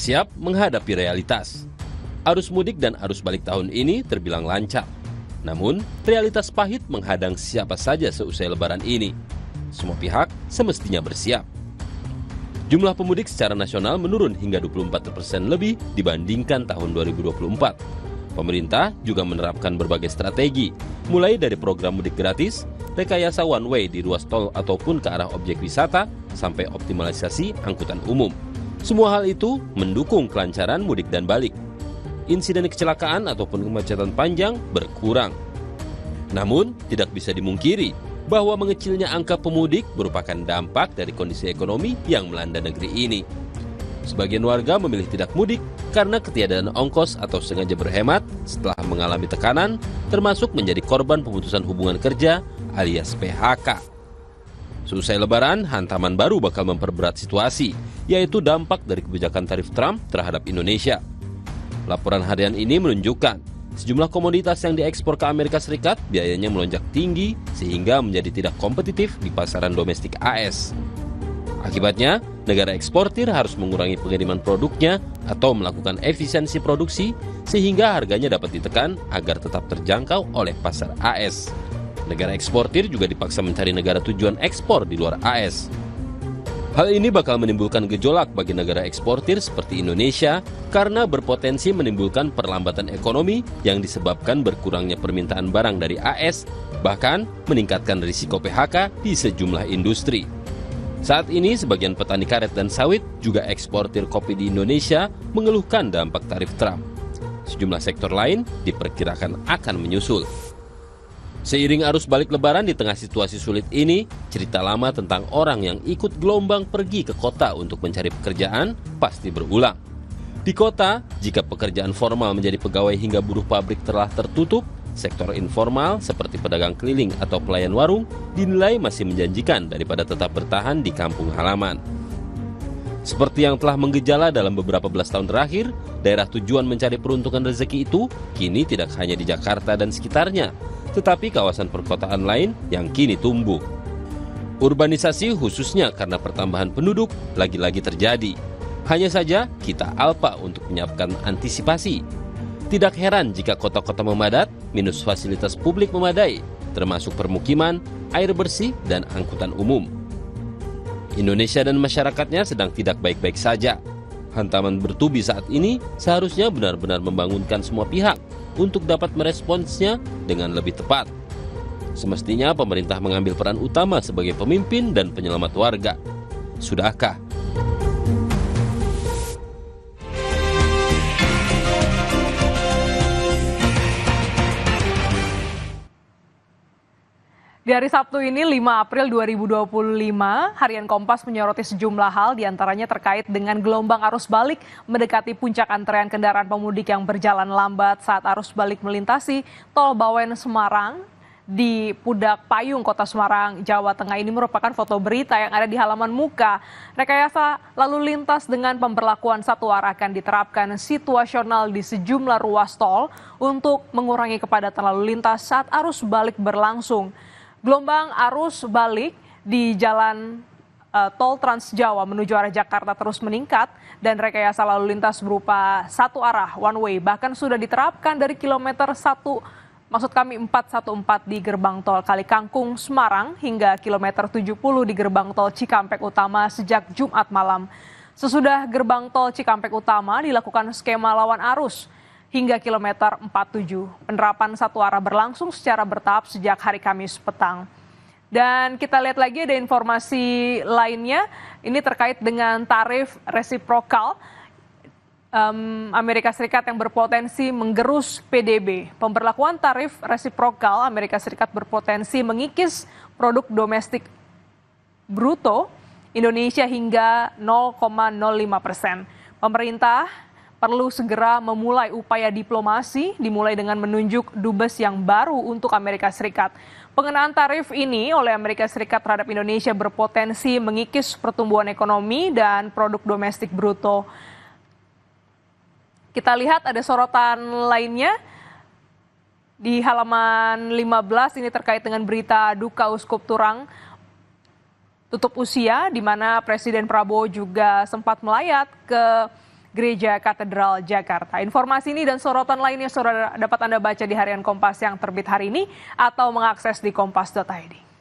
bersiap menghadapi realitas. Arus mudik dan arus balik tahun ini terbilang lancar. Namun, realitas pahit menghadang siapa saja seusai Lebaran ini. Semua pihak semestinya bersiap. Jumlah pemudik secara nasional menurun hingga 24% lebih dibandingkan tahun 2024. Pemerintah juga menerapkan berbagai strategi, mulai dari program mudik gratis, rekayasa one way di ruas tol ataupun ke arah objek wisata, sampai optimalisasi angkutan umum. Semua hal itu mendukung kelancaran mudik dan balik. Insiden kecelakaan ataupun kemacetan panjang berkurang. Namun, tidak bisa dimungkiri bahwa mengecilnya angka pemudik merupakan dampak dari kondisi ekonomi yang melanda negeri ini. Sebagian warga memilih tidak mudik karena ketiadaan ongkos atau sengaja berhemat setelah mengalami tekanan, termasuk menjadi korban pemutusan hubungan kerja alias PHK. Seusai Lebaran, hantaman baru bakal memperberat situasi, yaitu dampak dari kebijakan tarif Trump terhadap Indonesia. Laporan harian ini menunjukkan sejumlah komoditas yang diekspor ke Amerika Serikat biayanya melonjak tinggi sehingga menjadi tidak kompetitif di pasaran domestik AS. Akibatnya, negara eksportir harus mengurangi pengiriman produknya atau melakukan efisiensi produksi sehingga harganya dapat ditekan agar tetap terjangkau oleh pasar AS. Negara eksportir juga dipaksa mencari negara tujuan ekspor di luar AS. Hal ini bakal menimbulkan gejolak bagi negara eksportir seperti Indonesia karena berpotensi menimbulkan perlambatan ekonomi yang disebabkan berkurangnya permintaan barang dari AS, bahkan meningkatkan risiko PHK di sejumlah industri. Saat ini sebagian petani karet dan sawit juga eksportir kopi di Indonesia mengeluhkan dampak tarif Trump. Sejumlah sektor lain diperkirakan akan menyusul. Seiring arus balik Lebaran di tengah situasi sulit ini, cerita lama tentang orang yang ikut gelombang pergi ke kota untuk mencari pekerjaan pasti berulang. Di kota, jika pekerjaan formal menjadi pegawai hingga buruh pabrik telah tertutup, sektor informal seperti pedagang keliling atau pelayan warung dinilai masih menjanjikan daripada tetap bertahan di kampung halaman. Seperti yang telah menggejala dalam beberapa belas tahun terakhir, daerah tujuan mencari peruntungan rezeki itu kini tidak hanya di Jakarta dan sekitarnya, tetapi kawasan perkotaan lain yang kini tumbuh. Urbanisasi khususnya karena pertambahan penduduk lagi-lagi terjadi. Hanya saja kita alpa untuk menyiapkan antisipasi. Tidak heran jika kota-kota memadat minus fasilitas publik memadai, termasuk permukiman, air bersih, dan angkutan umum. Indonesia dan masyarakatnya sedang tidak baik-baik saja. Hantaman bertubi saat ini seharusnya benar-benar membangunkan semua pihak untuk dapat meresponsnya dengan lebih tepat. Semestinya pemerintah mengambil peran utama sebagai pemimpin dan penyelamat warga. Sudahkah? Di hari Sabtu ini, 5 April 2025, Harian Kompas menyoroti sejumlah hal, diantaranya terkait dengan gelombang arus balik mendekati puncak antrean kendaraan pemudik yang berjalan lambat saat arus balik melintasi Tol Bawen Semarang di Pudak Payung, Kota Semarang, Jawa Tengah. Ini merupakan foto berita yang ada di halaman muka. Rekayasa lalu lintas dengan pemberlakuan satu arah akan diterapkan situasional di sejumlah ruas tol untuk mengurangi kepadatan lalu lintas saat arus balik berlangsung. Gelombang arus balik di jalan tol Trans Jawa menuju arah Jakarta terus meningkat dan rekayasa lalu lintas berupa satu arah one way bahkan sudah diterapkan dari kilometer 414 di gerbang tol Kalikangkung Semarang hingga kilometer 70 di gerbang tol Cikampek Utama sejak Jumat malam. Sesudah gerbang tol Cikampek Utama dilakukan skema lawan arus hingga kilometer 47. Penerapan satu arah berlangsung secara bertahap sejak hari Kamis petang. Dan kita lihat lagi ada informasi lainnya, ini terkait dengan tarif resiprokal Amerika Serikat yang berpotensi menggerus PDB. Pemberlakuan tarif resiprokal Amerika Serikat berpotensi mengikis produk domestik bruto Indonesia hingga 0,05%. Pemerintah perlu segera memulai upaya diplomasi, dimulai dengan menunjuk dubes yang baru untuk Amerika Serikat. Pengenaan tarif ini oleh Amerika Serikat terhadap Indonesia berpotensi mengikis pertumbuhan ekonomi dan produk domestik bruto. Kita lihat ada sorotan lainnya di halaman 15, ini terkait dengan berita duka Uskup Turang tutup usia, di mana Presiden Prabowo juga sempat melayat ke Gereja Katedral Jakarta. Informasi ini dan sorotan lainnya saudara dapat Anda baca di Harian Kompas yang terbit hari ini atau mengakses di kompas.id.